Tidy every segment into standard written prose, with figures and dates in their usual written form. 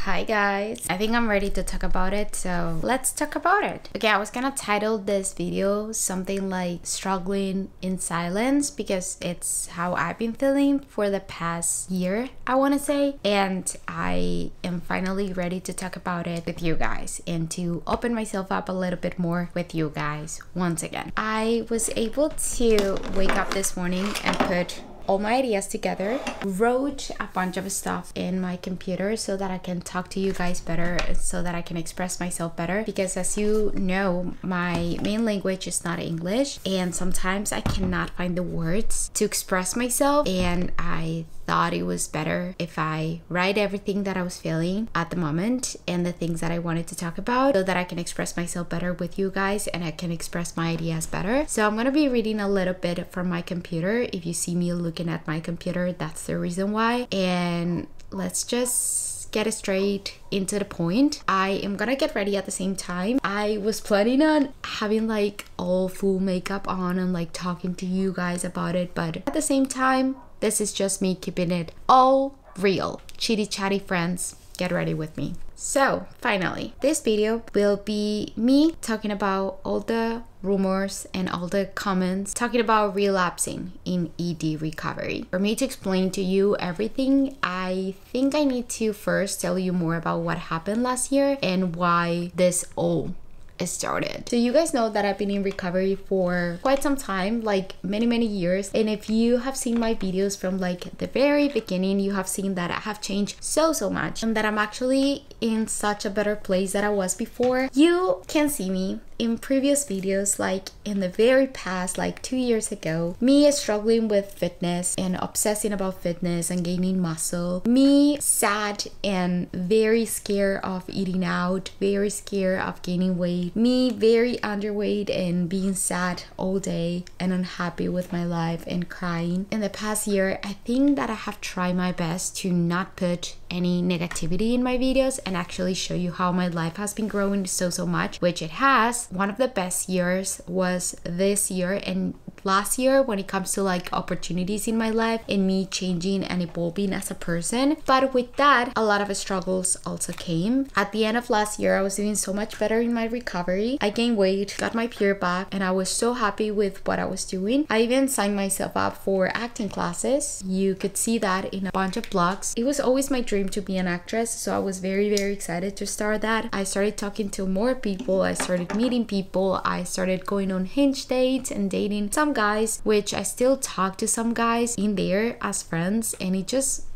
Hi guys, I think I'm ready to talk about it, so let's talk about it. Okay, I was gonna title this video something like struggling in silence because it's how I've been feeling for the past year, I want to say, and I am finally ready to talk about it with you guys and to open myself up a little bit more with you guys once again. I was able to wake up this morning and put all my ideas together, wrote a bunch of stuff in my computer so that I can talk to you guys better, so that I can express myself better, because as you know, my main language is not English and sometimes I cannot find the words to express myself, and I thought it was better if I write everything that I was feeling at the moment and the things that I wanted to talk about so that I can express myself better with you guys and I can express my ideas better. So I'm gonna be reading a little bit from my computer. If you see me looking at my computer, that's the reason why. And let's just get straight into the point. I am gonna get ready at the same time. I was planning on having like all full makeup on and like talking to you guys about it, but at the same time, this is just me keeping it all real. Chitty chatty friends, get ready with me. So finally, this video will be me talking about all the rumors and all the comments talking about relapsing in ED recovery. For me to explain to you everything, I think I need to first tell you more about what happened last year and why this all started. So you guys know that I've been in recovery for quite some time, like many years, and if you have seen my videos from like the very beginning, you have seen that I have changed so much and that I'm actually in such a better place than I was before. You can see me in previous videos, like in the very past, like 2 years ago, me struggling with fitness and obsessing about fitness and gaining muscle, me sad and very scared of eating out, very scared of gaining weight, me very underweight and being sad all day and unhappy with my life and crying. In the past year, I think that I have tried my best to not put any negativity in my videos and actually show you how my life has been growing so much, which it has. One of the best years was this year and last year when it comes to like opportunities in my life and me changing and evolving as a person. But with that, a lot of struggles also came. At the end of last year, I was doing so much better in my recovery. I gained weight, got my period back, and I was so happy with what I was doing. I even signed myself up for acting classes. You could see that in a bunch of blogs. It was always my dream to be an actress, so I was very excited to start that. I started talking to more people, I started meeting people, I started going on Hinge dates and dating some guys, which I still talk to some guys in there as friends, and it just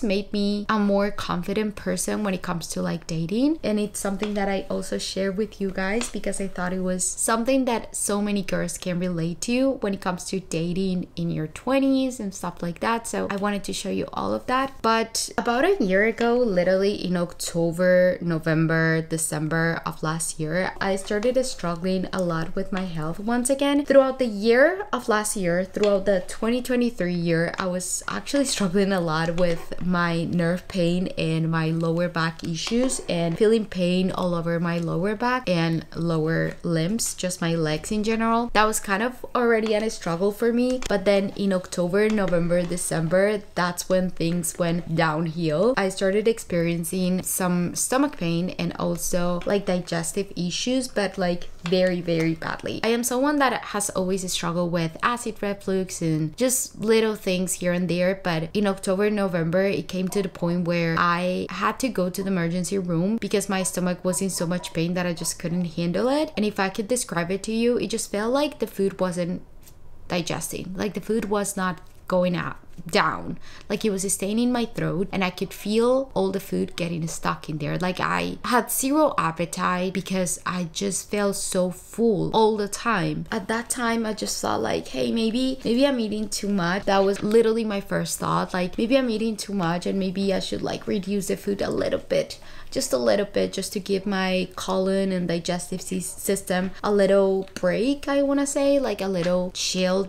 made me a more confident person when it comes to like dating. And it's something that I also share with you guys because I thought it was something that so many girls can relate to when it comes to dating in your 20s and stuff like that. So I wanted to show you all of that. But about a year ago, literally in October, November, December of last year, I started struggling a lot with my health once again. Throughout the year of last year, throughout the 2023 year, I was actually struggling a lot with my nerve pain and my lower back issues and feeling pain all over my lower back and lower limbs, just my legs in general. That was kind of already a struggle for me, but then in October, November, December, that's when things went downhill. I started experiencing some stomach pain and also like digestive issues, but like very badly. I am someone that has always struggled with acid reflux and just little things here and there, but in October, November, it came to the point where I had to go to the emergency room because my stomach was in so much pain that I just couldn't handle it. And if I could describe it to you, it just felt like the food wasn't digesting, like the food was not going out down, like it was staying in my throat and I could feel all the food getting stuck in there. Like I had zero appetite because I just felt so full all the time. At that time, I just thought like, hey, maybe I'm eating too much. That was literally my first thought, like maybe I'm eating too much and maybe I should like reduce the food a little bit, just a little bit, just to give my colon and digestive system a little break. I want to say like a little chill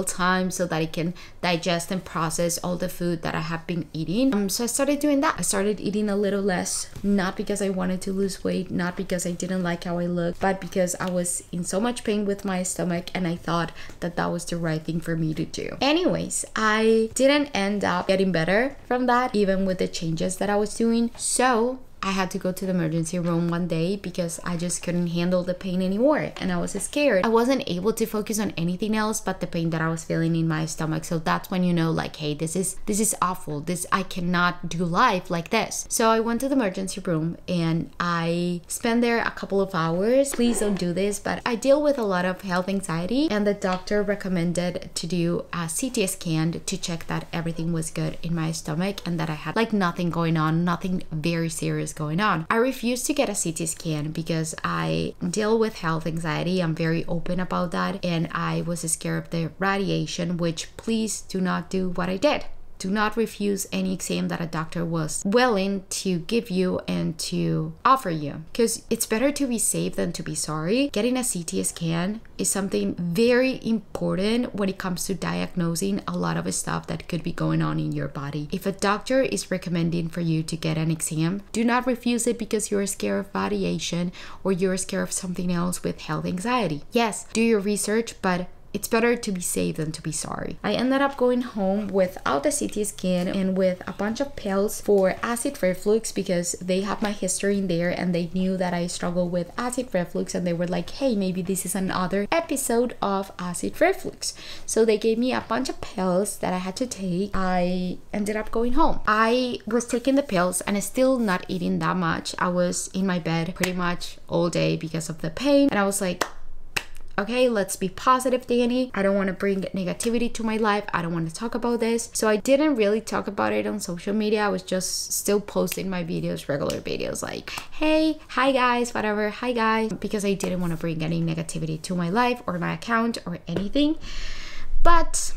time so that it can digest and process all the food that I have been eating. So I started doing that. I started eating a little less, not because I wanted to lose weight, not because I didn't like how I looked, but because I was in so much pain with my stomach and I thought that that was the right thing for me to do. Anyways, I didn't end up getting better from that, even with the changes that I was doing. So I had to go to the emergency room one day because I just couldn't handle the pain anymore and I was scared. I wasn't able to focus on anything else but the pain that I was feeling in my stomach. So that's when you know, like, hey, this is awful. I cannot do life like this. So I went to the emergency room and I spent there a couple of hours. Please don't do this, but I deal with a lot of health anxiety and the doctor recommended to do a CT scan to check that everything was good in my stomach and that I had like nothing going on, nothing very serious going on. I refused to get a CT scan because I deal with health anxiety. I'm very open about that and I was scared of the radiation, which please do not do what I did. Do not refuse any exam that a doctor was willing to give you and to offer you, because it's better to be safe than to be sorry. Getting a CT scan is something very important when it comes to diagnosing a lot of stuff that could be going on in your body. If a doctor is recommending for you to get an exam, do not refuse it because you're scared of radiation or you're scared of something else with health anxiety. Yes, do your research, but it's better to be safe than to be sorry. I ended up going home without the CT scan and with a bunch of pills for acid reflux because they have my history in there and they knew that I struggle with acid reflux and they were like, hey, maybe this is another episode of acid reflux. So they gave me a bunch of pills that I had to take. I ended up going home. I was taking the pills and still not eating that much. I was in my bed pretty much all day because of the pain and I was like, okay, let's be positive, Danny. I don't want to bring negativity to my life. I don't want to talk about this. So I didn't really talk about it on social media. I was just still posting my videos, regular videos like, hey, hi guys, whatever, hi guys, because I didn't want to bring any negativity to my life or my account or anything. But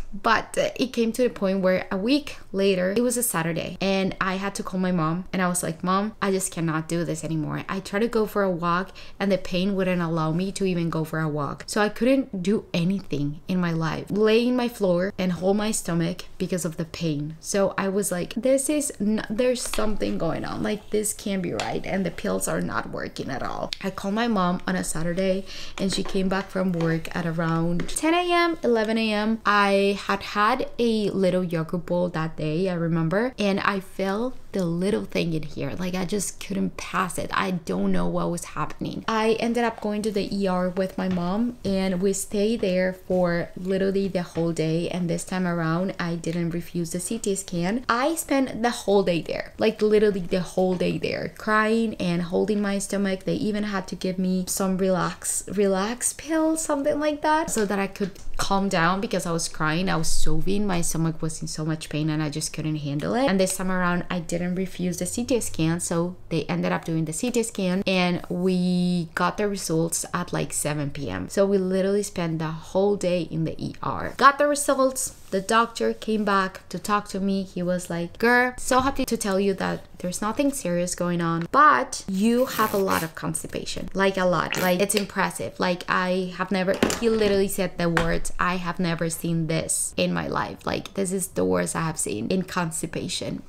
it came to the point where a week later, it was a Saturday and I had to call my mom and I was like, Mom, I just cannot do this anymore. I tried to go for a walk and the pain wouldn't allow me to even go for a walk. So I couldn't do anything in my life. Lay in my floor and hold my stomach because of the pain. So I was like, there's something going on. Like this can't be right and the pills are not working at all. I called my mom on a Saturday and she came back from work at around 10 a.m., 11 a.m. I had a little yogurt bowl that day, I remember, and I felt the little thing in here, like I just couldn't pass it. I don't know what was happening. I ended up going to the ER with my mom and we stayed there for literally the whole day, and this time around I didn't refuse the CT scan. I spent the whole day there, like literally the whole day there, crying and holding my stomach. They even had to give me some relax pills, something like that, so that I could calm down because I was crying. I was sobbing. My stomach was in so much pain and I just couldn't handle it. And this time around I didn't refuse the CT scan, so they ended up doing the CT scan and we got the results at like 7 p.m. So we literally spent the whole day in the ER. Got the results. The doctor came back to talk to me. He was like, girl, so happy to tell you that there's nothing serious going on, but you have a lot of constipation, like a lot, like it's impressive. Like he literally said the words, I have never seen this in my life. Like this is the worst I have seen in constipation.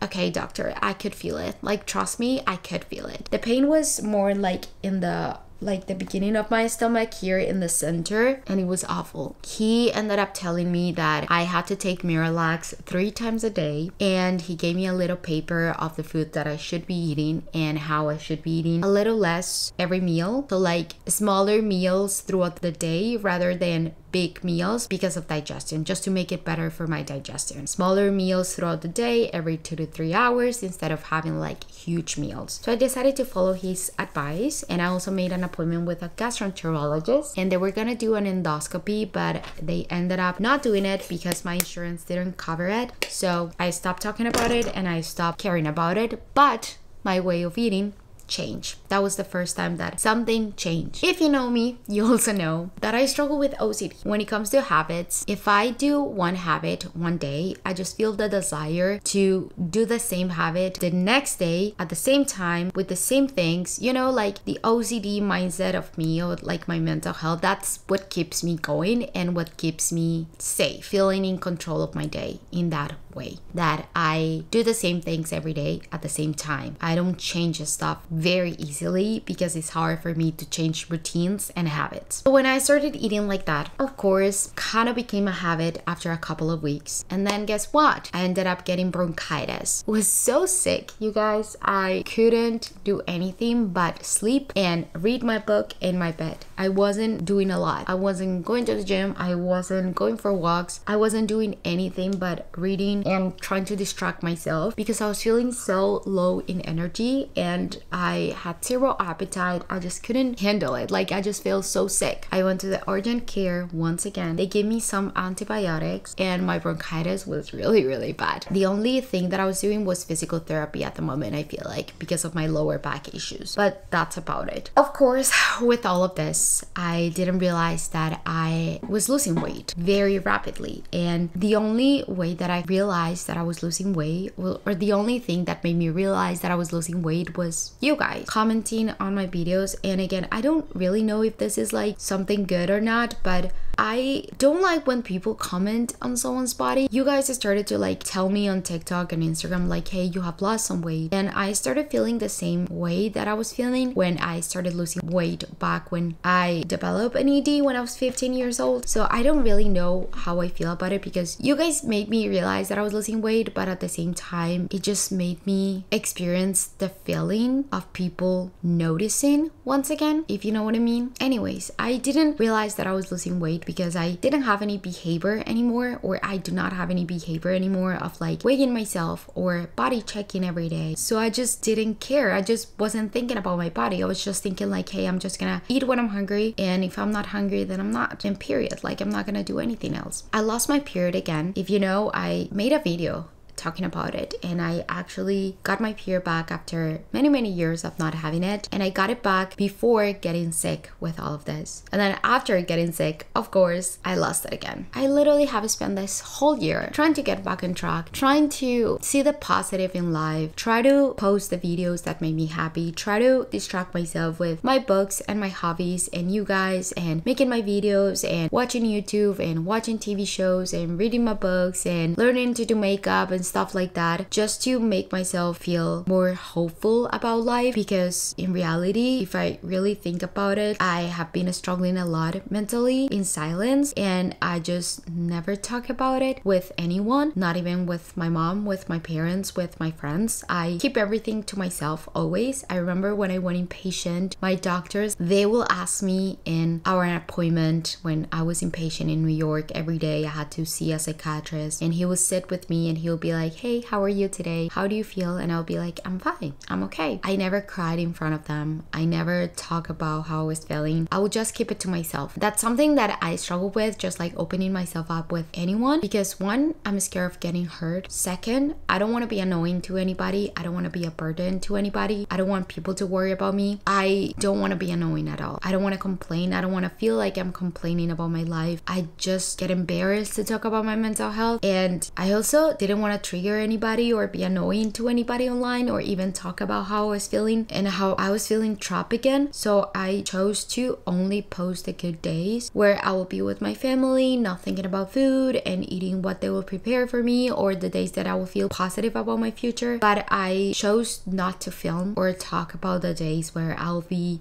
Okay, doctor, I could feel it. Like, trust me, I could feel it. The pain was more like in the beginning of my stomach here in the center, and it was awful. He ended up telling me that I had to take Miralax 3 times a day, and he gave me a little paper of the food that I should be eating and how I should be eating a little less every meal. So like smaller meals throughout the day rather than big meals because of digestion, just to make it better for my digestion. Smaller meals throughout the day every 2 to 3 hours instead of having like huge meals. So I decided to follow his advice, and I also made an appointment with a gastroenterologist, and they were gonna do an endoscopy, but they ended up not doing it because my insurance didn't cover it. So I stopped talking about it and I stopped caring about it, but my way of eating change. That was the first time that something changed. If you know me, you also know that I struggle with OCD. When it comes to habits, if I do one habit one day, I just feel the desire to do the same habit the next day at the same time with the same things. You know, like the OCD mindset of me, or like my mental health, that's what keeps me going and what keeps me safe, feeling in control of my day in that way, that I do the same things every day at the same time. I don't change stuff very easily because it's hard for me to change routines and habits. So when I started eating like that, of course, kind of became a habit after a couple of weeks. And then guess what? I ended up getting bronchitis. I was so sick, you guys. I couldn't do anything but sleep and read my book in my bed. I wasn't doing a lot. I wasn't going to the gym. I wasn't going for walks. I wasn't doing anything but reading and trying to distract myself because I was feeling so low in energy and I had zero appetite. I just couldn't handle it. Like, I just feel so sick. I went to the urgent care once again. They gave me some antibiotics and my bronchitis was really, really bad. The only thing that I was doing was physical therapy at the moment, I feel like, because of my lower back issues. But that's about it. Of course, with all of this, I didn't realize that I was losing weight very rapidly. And the only way that I realized that I was losing weight, or the only thing that made me realize that I was losing weight, was you guys commenting on my videos. And again, I don't really know if this is like something good or not, but I don't like when people comment on someone's body. You guys started to like tell me on TikTok and Instagram like, hey, you have lost some weight. And I started feeling the same way that I was feeling when I started losing weight back when I developed an ED when I was 15 years old. So I don't really know how I feel about it because you guys made me realize that I was losing weight, but at the same time, it just made me experience the feeling of people noticing once again, if you know what I mean. Anyways, I didn't realize that I was losing weight because I didn't have any behavior anymore, or I do not have any behavior anymore of like weighing myself or body checking every day. So I just didn't care. I just wasn't thinking about my body. I was just thinking like, hey, I'm just gonna eat when I'm hungry, and if I'm not hungry, then I'm not, and period. Like, I'm not gonna do anything else. I lost my period again. If you know, I made a video talking about it, and I actually got my period back after many years of not having it, and I got it back before getting sick with all of this. And then after getting sick, of course, I lost it again. I literally have spent this whole year trying to get back on track, trying to see the positive in life, try to post the videos that made me happy, try to distract myself with my books and my hobbies and you guys, and making my videos and watching YouTube and watching TV shows and reading my books and learning to do makeup and stuff like that, just to make myself feel more hopeful about life. Because in reality, if I really think about it, I have been struggling a lot mentally in silence, and I just never talk about it with anyone, not even with my mom, with my parents, with my friends. I keep everything to myself always. I remember when I went inpatient, my doctors, they will ask me in our appointment when I was inpatient in New York. Every day I had to see a psychiatrist, and he would sit with me and he'll be like, hey, how are you today? How do you feel? And I'll be like, I'm fine. I'm okay. I never cried in front of them. I never talk about how I was feeling. I would just keep it to myself. That's something that I struggle with, just like opening myself up with anyone, because one, I'm scared of getting hurt. Second, I don't want to be annoying to anybody. I don't want to be a burden to anybody. I don't want people to worry about me. I don't want to be annoying at all. I don't want to complain. I don't want to feel like I'm complaining about my life. I just get embarrassed to talk about my mental health. And I also didn't want to trigger anybody or be annoying to anybody online, or even talk about how I was feeling and how I was feeling trapped again. So I chose to only post the good days where I will be with my family, not thinking about food and eating what they will prepare for me, or the days that I will feel positive about my future. But I chose not to film or talk about the days where I'll be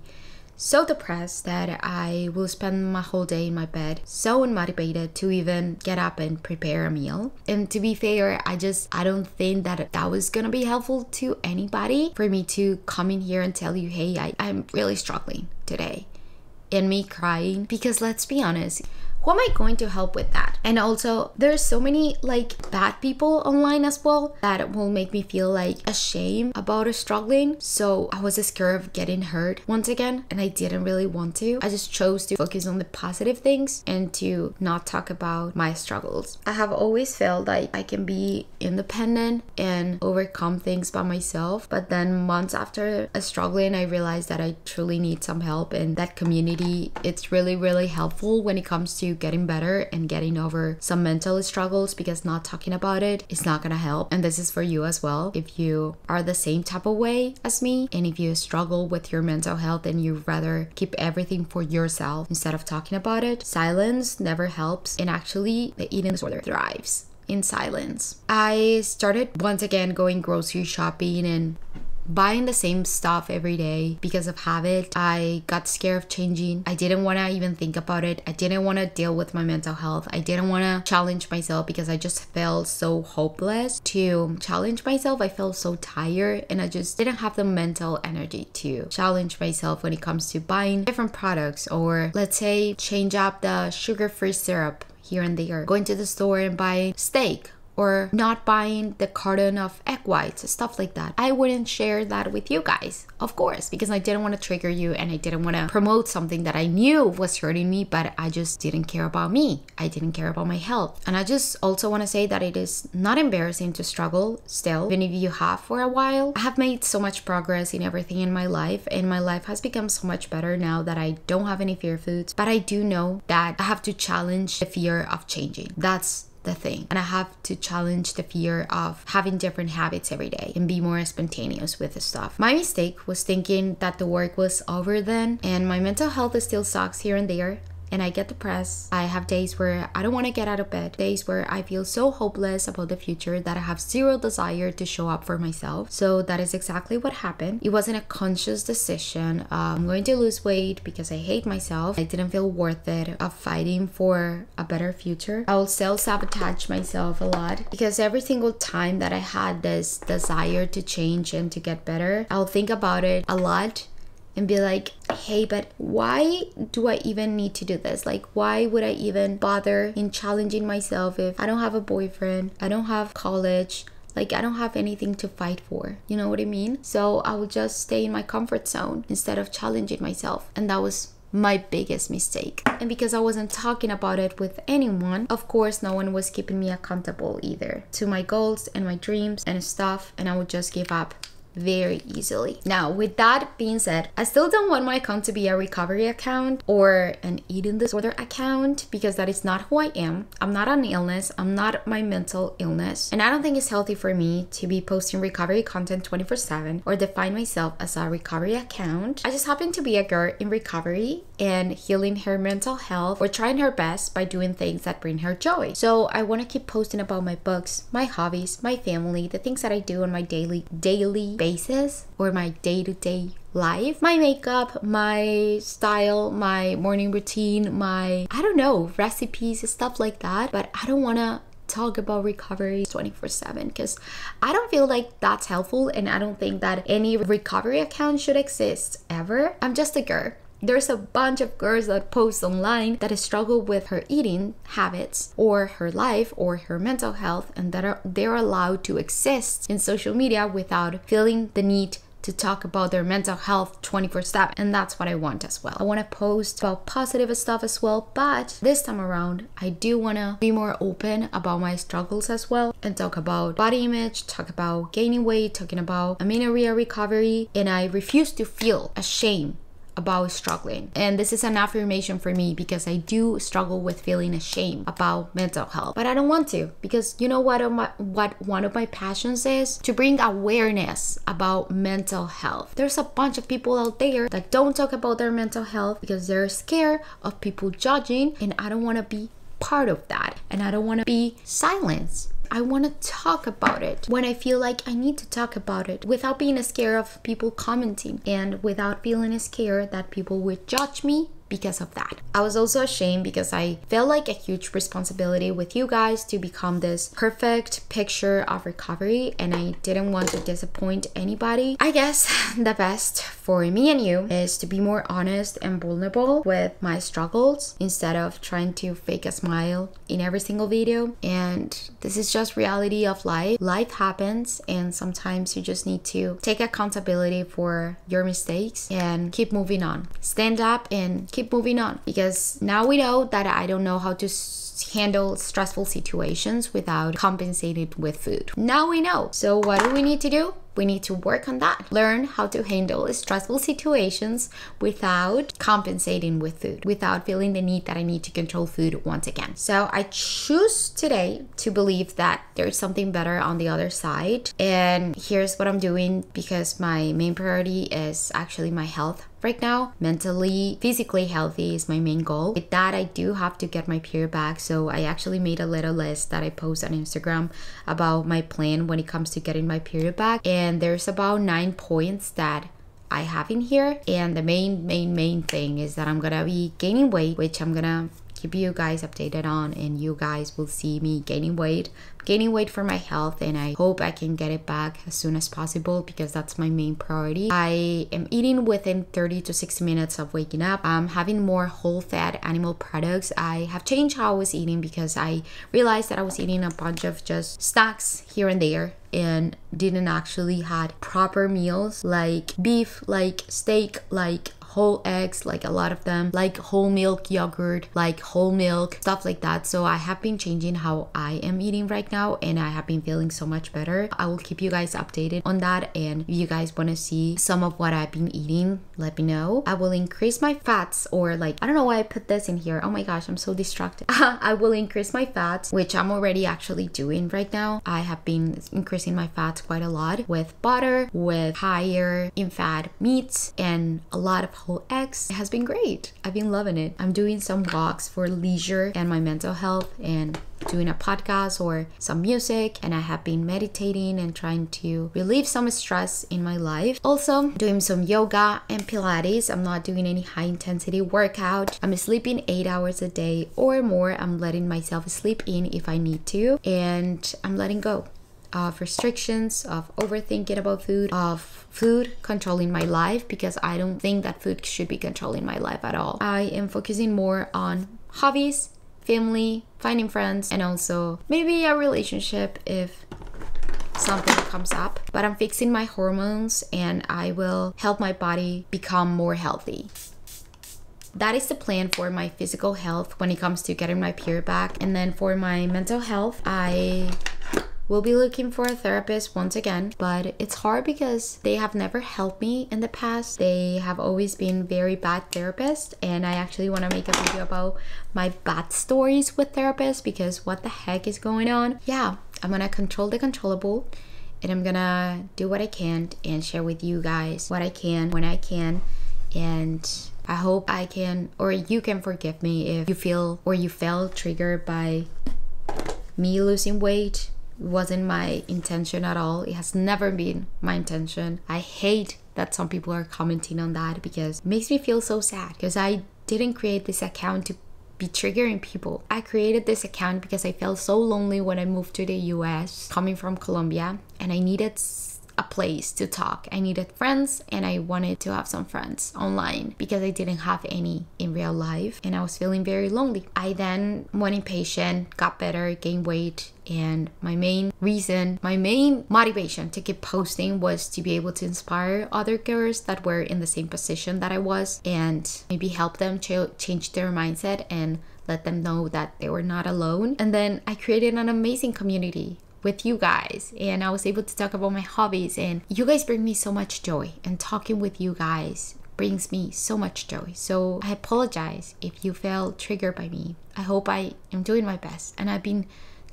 so depressed that I will spend my whole day in my bed, so unmotivated to even get up and prepare a meal. And to be fair, I don't think that that was gonna be helpful to anybody for me to come in here and tell you, hey, I'm really struggling today, and me crying. Because let's be honest, who am I going to help with that? And also, there's so many like bad people online as well that will make me feel like ashamed about struggling. So I was scared of getting hurt once again, and I didn't really want to. I just chose to focus on the positive things and to not talk about my struggles. I have always felt like I can be independent and overcome things by myself, but then months after struggling, I realized that I truly need some help, and that community, it's really helpful when it comes to getting better and getting over some mental struggles, because not talking about it is not gonna help. And this is for you as well. If you are the same type of way as me, and if you struggle with your mental health and you rather keep everything for yourself instead of talking about it, silence never helps, and actually the eating disorder thrives in silence. I started once again going grocery shopping and buying the same stuff every day because of habit. I got scared of changing. I didn't want to even think about it. I didn't want to deal with my mental health. I didn't want to challenge myself because I just felt so hopeless to challenge myself. I felt so tired, and I just didn't have the mental energy to challenge myself when it comes to buying different products, or let's say change up the sugar-free syrup here and there, going to the store and buying steak, or not buying the carton of egg whites, stuff like that. I wouldn't share that with you guys, of course, because I didn't want to trigger you, and I didn't want to promote something that I knew was hurting me, but I just didn't care about me. I didn't care about my health. And I just also want to say that it is not embarrassing to struggle still, even if you have for a while. I have made so much progress in everything in my life, and my life has become so much better now that I don't have any fear foods, but I do know that I have to challenge the fear of changing. That's the thing. And I have to challenge the fear of having different habits every day and be more spontaneous with the stuff. My mistake was thinking that the work was over then, and my mental health still sucks here and there. And I get depressed. I have days where I don't want to get out of bed, days where I feel so hopeless about the future that I have zero desire to show up for myself. So that is exactly what happened. It wasn't a conscious decision. I'm going to lose weight because I hate myself. I didn't feel worth it of fighting for a better future. I will self-sabotage myself a lot, because every single time that I had this desire to change and to get better, I'll think about it a lot and be like, hey, but why do I even need to do this? Like, why would I even bother in challenging myself if I don't have a boyfriend, I don't have college, like I don't have anything to fight for? You know what I mean? So I would just stay in my comfort zone instead of challenging myself. And that was my biggest mistake. And because I wasn't talking about it with anyone, of course no one was keeping me accountable either to my goals and my dreams and stuff, and I would just give up very easily. Now, with that being said, I still don't want my account to be a recovery account or an eating disorder account, because that is not who I am. I'm not an illness. I'm not my mental illness. And I don't think it's healthy for me to be posting recovery content 24/7 or define myself as a recovery account. I just happen to be a girl in recovery and healing her mental health, or trying her best by doing things that bring her joy. So I want to keep posting about my books, my hobbies, my family, the things that I do on my daily basis, or my day-to-day life, my makeup, my style, my morning routine, my, I don't know, recipes, stuff like that. But I don't want to talk about recovery 24/7, because I don't feel like that's helpful, and I don't think that any recovery account should exist ever. I'm just a girl. There's a bunch of girls that post online that struggle with her eating habits or her life or her mental health, and that they're allowed to exist in social media without feeling the need to talk about their mental health 24/7. And that's what I want as well. I want to post about positive stuff as well, but this time around I do want to be more open about my struggles as well, and talk about body image, talk about gaining weight, talking about amenorrhea recovery. And I refuse to feel ashamed about struggling. And this is an affirmation for me, because I do struggle with feeling ashamed about mental health, but I don't want to, because you know what one of my passions is? To bring awareness about mental health. There's a bunch of people out there that don't talk about their mental health because they're scared of people judging, and I don't want to be part of that, and I don't want to be silenced. I want to talk about it when I feel like I need to talk about it, without being scared of people commenting, and without feeling scared that people would judge me because of that. I was also ashamed because I felt like a huge responsibility with you guys to become this perfect picture of recovery, and I didn't want to disappoint anybody. I guess the best for me and you is to be more honest and vulnerable with my struggles instead of trying to fake a smile in every single video. And this is just reality of life. Life happens, and sometimes you just need to take accountability for your mistakes and keep moving on. Stand up and keep moving on, because now we know that I don't know how to handle stressful situations without compensating with food. Now we know. So what do we need to do? We need to work on that. Learn how to handle stressful situations without compensating with food, without feeling the need that I need to control food once again. So I choose today to believe that there's something better on the other side. And here's what I'm doing, because my main priority is actually my health right now. Mentally, physically healthy is my main goal. With that, I do have to get my period back. So I actually made a little list that I post on Instagram about my plan when it comes to getting my period back. And there's about 9 points that I have in here. And the main thing is that I'm gonna be gaining weight, which I'm gonna keep you guys updated on, and you guys will see me gaining weight for my health, and I hope I can get it back as soon as possible, because that's my main priority. I am eating within 30 to 60 minutes of waking up. I'm having more whole fat animal products. I have changed how I was eating because I realized that I was eating a bunch of just snacks here and there and didn't actually had proper meals like beef, like steak, like whole eggs, like a lot of them, like whole milk yogurt, like whole milk, stuff like that. So I have been changing how I am eating right now, and I have been feeling so much better. I will keep you guys updated on that, and if you guys want to see some of what I've been eating, let me know. I will increase my fats, or like, I don't know why I put this in here. Oh my gosh, I'm so distracted. I will increase my fats, which I'm already actually doing right now. I have been increasing my fats quite a lot with butter, with higher in fat meats, and a lot of whole eggs. It has been great. I've been loving it. I'm doing some walks for leisure and my mental health, and doing a podcast or some music, and I have been meditating and trying to relieve some stress in my life. Also doing some yoga and Pilates. I'm not doing any high intensity workout. I'm sleeping 8 hours a day or more. I'm letting myself sleep in if I need to, and I'm letting go of restrictions, of overthinking about food, of food controlling my life, because I don't think that food should be controlling my life at all. I am focusing more on hobbies, family, finding friends, and also maybe a relationship if something comes up. But I'm fixing my hormones, and I will help my body become more healthy. That is the plan for my physical health when it comes to getting my period back. And then for my mental health, I will be looking for a therapist once again, but it's hard because they have never helped me in the past. They have always been very bad therapists, and I actually want to make a video about my bad stories with therapists, because what the heck is going on? Yeah, I'm gonna control the controllable, and I'm gonna do what I can and share with you guys what I can when I can. And I hope I can, or you can, forgive me if you feel or you felt triggered by me losing weight. It wasn't my intention at all. It has never been my intention. I hate that some people are commenting on that, because it makes me feel so sad, because I didn't create this account to be triggering people. I created this account because I felt so lonely when I moved to the US coming from Colombia, and I needed a place to talk. I needed friends, and I wanted to have some friends online because I didn't have any in real life, and I was feeling very lonely. I then went impatient, got better, gained weight, and my main motivation to keep posting was to be able to inspire other girls that were in the same position that I was, and maybe help them change their mindset and let them know that they were not alone. And then I created an amazing community with you guys, and I was able to talk about my hobbies, and you guys bring me so much joy, and talking with you guys brings me so much joy. So I apologize if you felt triggered by me. I hope I am doing my best, and I've been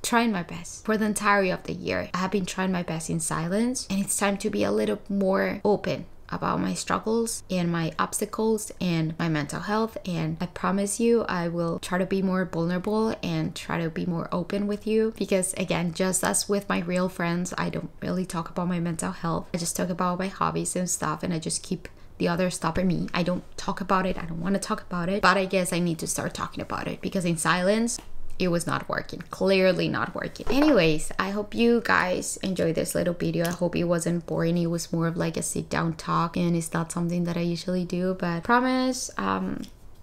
trying my best for the entirety of the year. I have been trying my best in silence, and it's time to be a little more open about my struggles and my obstacles and my mental health. And I promise you, I will try to be more vulnerable and try to be more open with you, because again, just as with my real friends, I don't really talk about my mental health. I just talk about my hobbies and stuff, and I just keep the other stopping me. I don't talk about it. I don't want to talk about it, but I guess I need to start talking about it because in silence, it was not working. Clearly not working. Anyways, I hope you guys enjoyed this little video. I hope it wasn't boring. It was more of like a sit down talk, and it's not something that I usually do, but promise,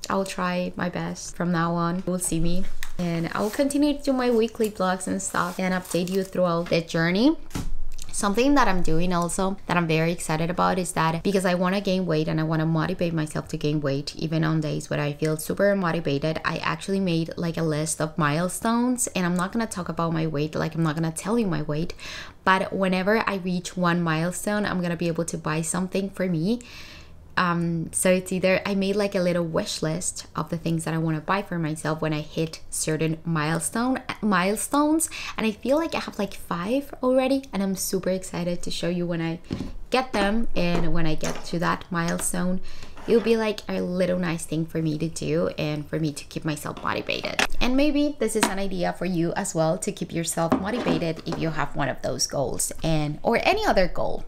I'll try my best from now on. You will see me, and I will continue to do my weekly vlogs and stuff and update you throughout the journey. Something that I'm doing also that I'm very excited about is that because I want to gain weight and I want to motivate myself to gain weight even on days where I feel super motivated, I actually made like a list of milestones, and I'm not going to talk about my weight, like I'm not going to tell you my weight, but whenever I reach one milestone, I'm going to be able to buy something for me. So it's either I made like a little wish list of the things that I want to buy for myself when I hit certain milestones, and I feel like I have like 5 already, and I'm super excited to show you when I get them. And when I get to that milestone, it'll be like a little nice thing for me to do and for me to keep myself motivated. And maybe this is an idea for you as well, to keep yourself motivated if you have one of those goals or any other goal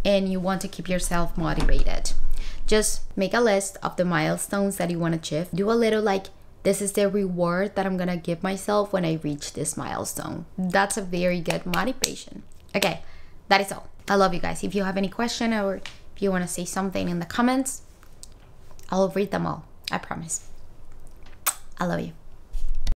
and you want to keep yourself motivated. Just make a list of the milestones that you want to achieve. Do a little like, this is the reward that I'm gonna give myself when I reach this milestone. That's a very good motivation. Okay, that is all. I love you guys. If you have any question or if you want to say something in the comments, I'll read them all. I promise. I love you.